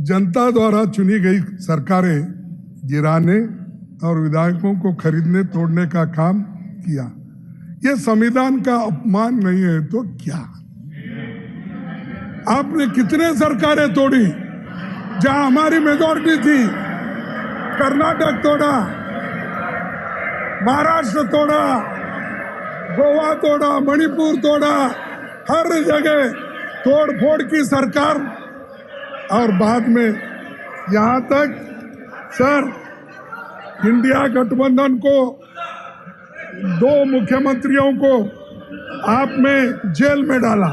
जनता द्वारा चुनी गई सरकारें गिराने और विधायकों को खरीदने तोड़ने का काम किया। ये संविधान का अपमान नहीं है तो क्या? आपने कितने सरकारें तोड़ी जहां हमारी मेजॉरिटी थी? कर्नाटक तोड़ा, महाराष्ट्र तोड़ा, गोवा तोड़ा, मणिपुर तोड़ा, हर जगह तोड़ फोड़ की सरकार। और बाद में यहां तक सर इंडिया गठबंधन को 2 मुख्यमंत्रियों को आपने जेल में डाला।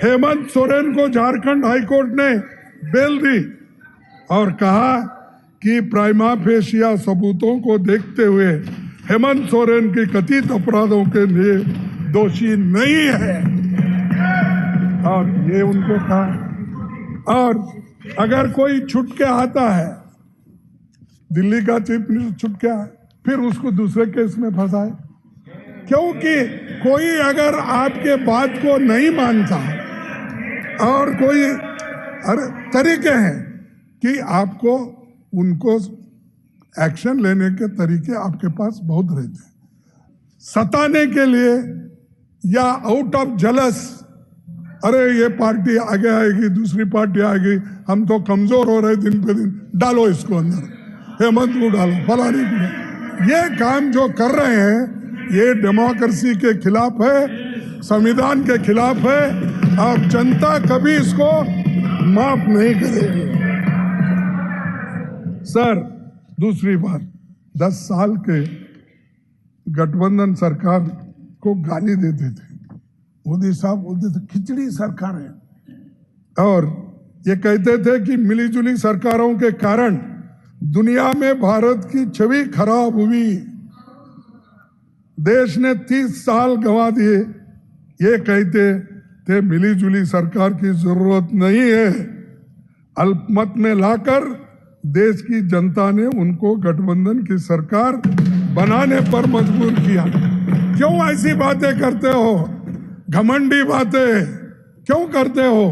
हेमंत सोरेन को झारखंड हाईकोर्ट ने बेल दी और कहा कि प्राइमा फेशिया सबूतों को देखते हुए हेमंत सोरेन की कथित अपराधों के लिए दोषी नहीं है। और ये उनको कहा। और अगर कोई छूट के आता है, दिल्ली का चीफ मिनिस्टर छूट के आए, फिर उसको दूसरे केस में फंसाए, क्योंकि कोई अगर आपके बात को नहीं मानता और कोई तरीके हैं कि आपको उनको एक्शन लेने के तरीके आपके पास बहुत रहते हैं, सताने के लिए या आउट ऑफ जलस, अरे ये पार्टी आगे आएगी, दूसरी पार्टी आएगी, हम तो कमजोर हो रहे दिन पे दिन, डालो इसको अंदर, हेमंत को डालो, फलानी को डालो। ये काम जो कर रहे हैं ये डेमोक्रेसी के खिलाफ है, संविधान के खिलाफ है और जनता कभी इसको माफ नहीं करेगी। सर दूसरी बात, 10 साल के गठबंधन सरकार को गाली देते थे, मोदी साहब बोलते थे खिचड़ी सरकार है, और ये कहते थे कि मिलीजुली सरकारों के कारण दुनिया में भारत की छवि खराब हुई, देश ने 30 साल गंवा दिए। ये कहते थे मिलीजुली सरकार की जरूरत नहीं है। अल्पमत में लाकर देश की जनता ने उनको गठबंधन की सरकार बनाने पर मजबूर किया। क्यों ऐसी बातें करते हो? घमंडी बातें क्यों करते हो?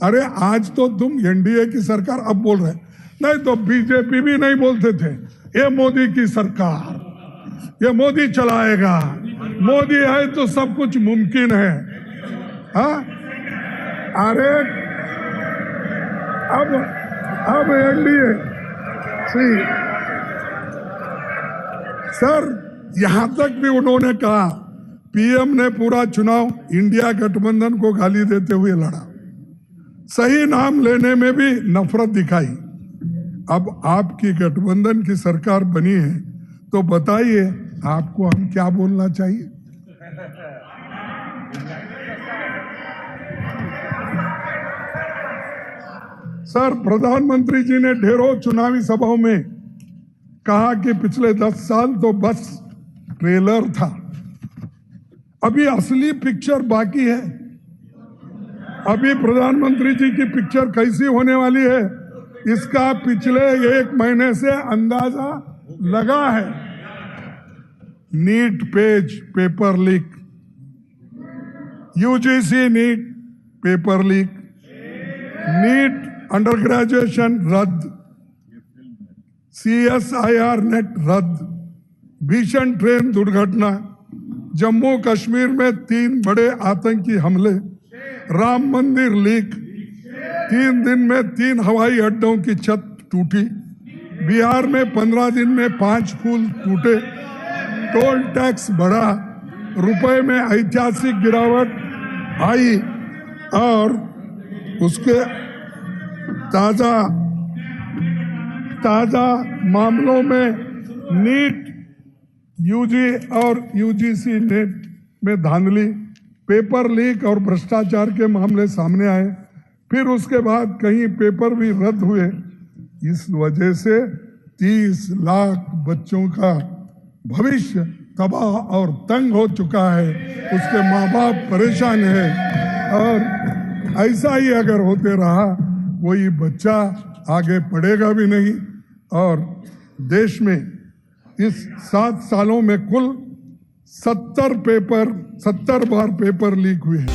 अरे आज तो तुम एनडीए की सरकार अब बोल रहे, नहीं तो बीजेपी भी नहीं बोलते थे ये मोदी की सरकार, ये मोदी चलाएगा, मोदी है तो सब कुछ मुमकिन है। हाँ, अरे अब एनडीए सर, यहां तक भी उन्होंने कहा, पीएम ने पूरा चुनाव इंडिया गठबंधन को गाली देते हुए लड़ा, सही नाम लेने में भी नफरत दिखाई। अब आपकी गठबंधन की सरकार बनी है तो बताइए आपको हम क्या बोलना चाहिए? सर प्रधानमंत्री जी ने ढेरों चुनावी सभाओं में कहा कि पिछले 10 साल तो बस ट्रेलर था, अभी असली पिक्चर बाकी है। अभी प्रधानमंत्री जी की पिक्चर कैसी होने वाली है इसका पिछले 1 महीने से अंदाजा लगा है। NEET page paper leak, UGC NEET paper leak, NEET under graduation रद्द, CSIR नेट रद्द, भीषण ट्रेन दुर्घटना, जम्मू कश्मीर में 3 बड़े आतंकी हमले, राम मंदिर लीक, 3 दिन में 3 हवाई अड्डों की छत टूटी, बिहार में 15 दिन में 5 पुल टूटे, टोल टैक्स बढ़ा, रुपए में ऐतिहासिक गिरावट आई और उसके ताजा मामलों में नीट, यूजी और यूजीसी नेट में धांधली, पेपर लीक और भ्रष्टाचार के मामले सामने आए। फिर उसके बाद कहीं पेपर भी रद्द हुए। इस वजह से 30 लाख बच्चों का भविष्य तबाह और तंग हो चुका है, उसके माँ बाप परेशान है। और ऐसा ही अगर होते रहा कोई बच्चा आगे पढ़ेगा भी नहीं। और देश में इस 7 सालों में कुल 70 बार पेपर लीक हुए हैं।